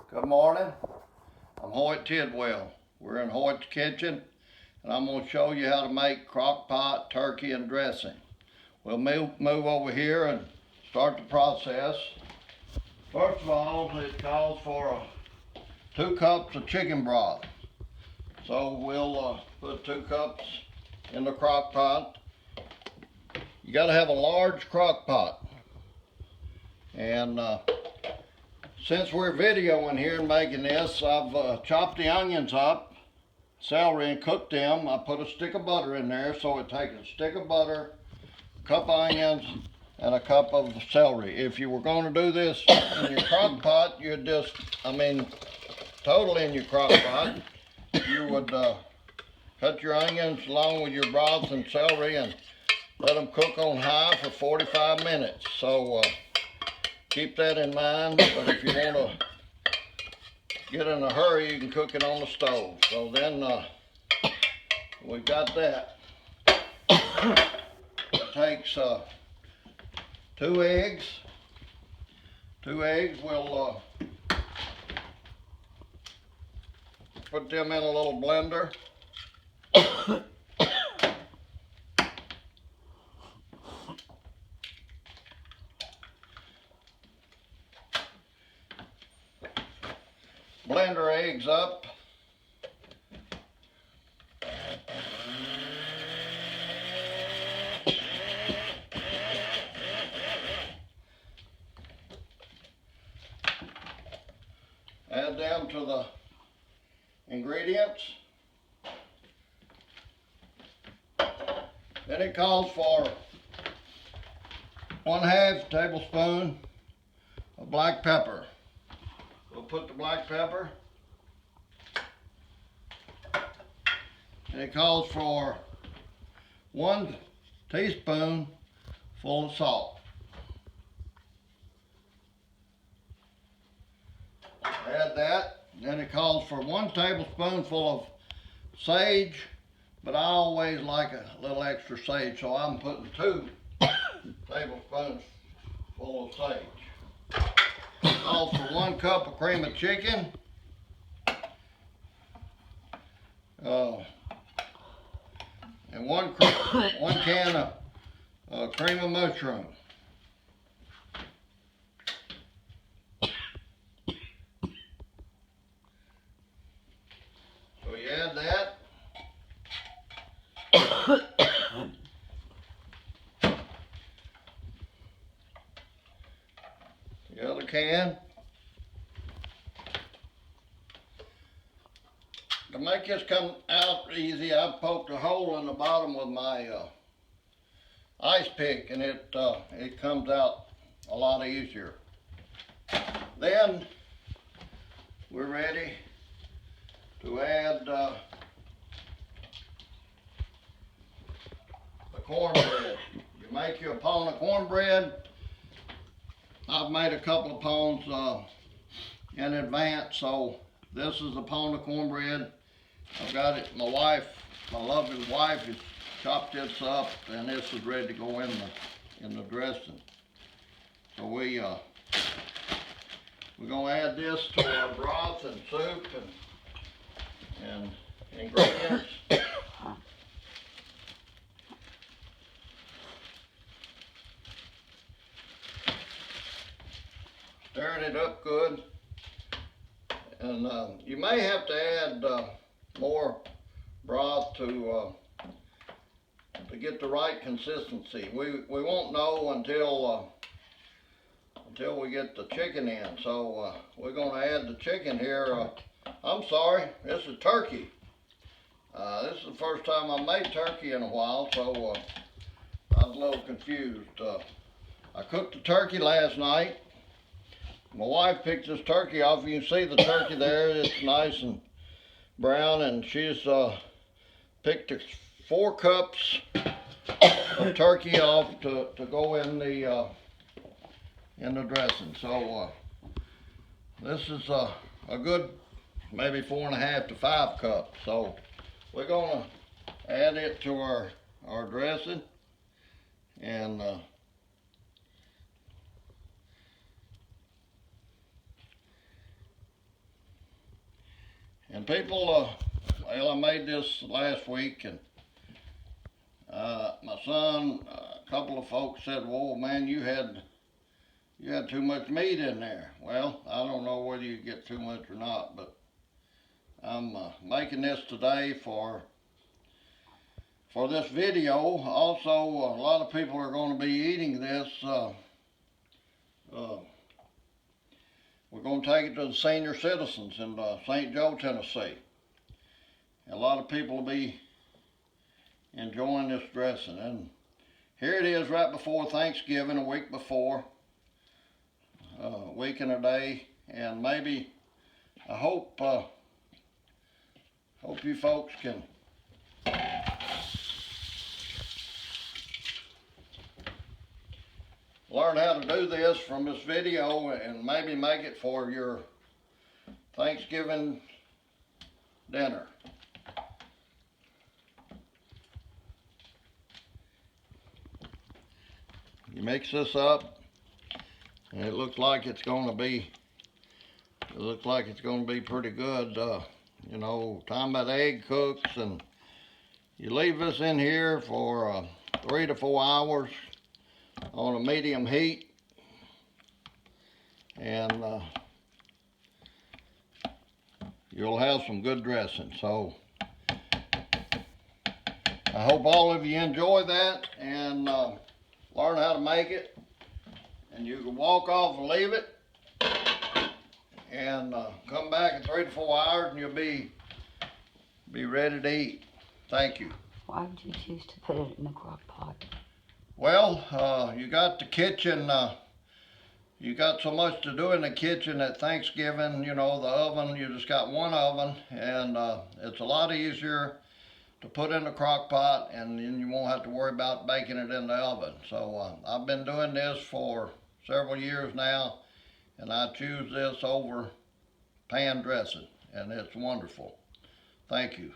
Good morning. I'm Hoyt Tidwell. We're in Hoyt's kitchen, and I'm going to show you how to make crock pot turkey and dressing. We'll move over here and start the process. First of all, it calls for 2 cups of chicken broth. So we'll put 2 cups in the crock pot. You got to have a large crock pot. And since we're videoing here and making this, I've chopped the onions up, celery, and cooked them. I put a stick of butter in there, so it takes a stick of butter, a cup of onions, and a cup of celery. If you were going to do this in your crock pot, you'd just, total in your crock pot, you would cut your onions along with your broth and celery and let them cook on high for 45 minutes. So keep that in mind, but if you want to get in a hurry, you can cook it on the stove. So then we got that. It takes 2 eggs. 2 eggs, we'll put them in a little blender. Blend our eggs up. Add them to the ingredients. Then it calls for 1/2 tablespoon of black pepper. We'll put the black pepper. And it calls for 1 teaspoon full of salt. Add that. Then it calls for 1 tablespoonful of sage, but I always like a little extra sage, so I'm putting 2 tablespoons full of sage. Calls for 1 cup of cream of chicken, and 1 can of cream of mushroom. So you add that. The other can. To make this come out easy, I've poked a hole in the bottom with my ice pick, and it comes out a lot easier. Then we're ready to add the cornbread. You make your pound of cornbread. I've made a couple of pounds in advance, so this is a pound of cornbread. I've got it. My lovely wife, has chopped this up, and this is ready to go in the dressing. So we're gonna add this to our broth and soup and ingredients. Stirring it up good, and you may have to add more broth to get the right consistency. We won't know until we get the chicken in. So we're going to add the chicken here. I'm sorry, this is turkey. This is the first time I made turkey in a while, so I was a little confused. I cooked the turkey last night. My wife picked this turkey off. You can see the turkey there. It's nice and brown, and she's picked 4 cups of turkey off to go in the dressing. So this is a good maybe 4.5 to 5 cups. So we're gonna add it to our dressing, and And people, well, I made this last week, and my son, a couple of folks said, "Whoa, man, you had too much meat in there." Well, I don't know whether you get too much or not, but I'm making this today for this video. Also, a lot of people are going to be eating this. We're going to take it to the senior citizens in St. Joe, Tennessee. A lot of people will be enjoying this dressing. And here it is right before Thanksgiving, a week before, a week and a day. And maybe, I hope you folks can learn how to do this from this video and maybe make it for your Thanksgiving dinner. You mix this up, and it looks like it's going to be pretty good. You know, time that egg cooks, and you leave this in here for 3 to 4 hours on a medium heat, and you'll have some good dressing. So I hope all of you enjoy that and learn how to make it, and you can walk off and leave it and come back in 3 to 4 hours and you'll be ready to eat. Thank you. Why would you choose to put it in the crock pot? Well, you got the kitchen, you got so much to do in the kitchen at Thanksgiving. You know, the oven, you just got one oven, and it's a lot easier to put in the crock pot, and then you won't have to worry about baking it in the oven. So I've been doing this for several years now, and I choose this over pan dressing, and it's wonderful. Thank you.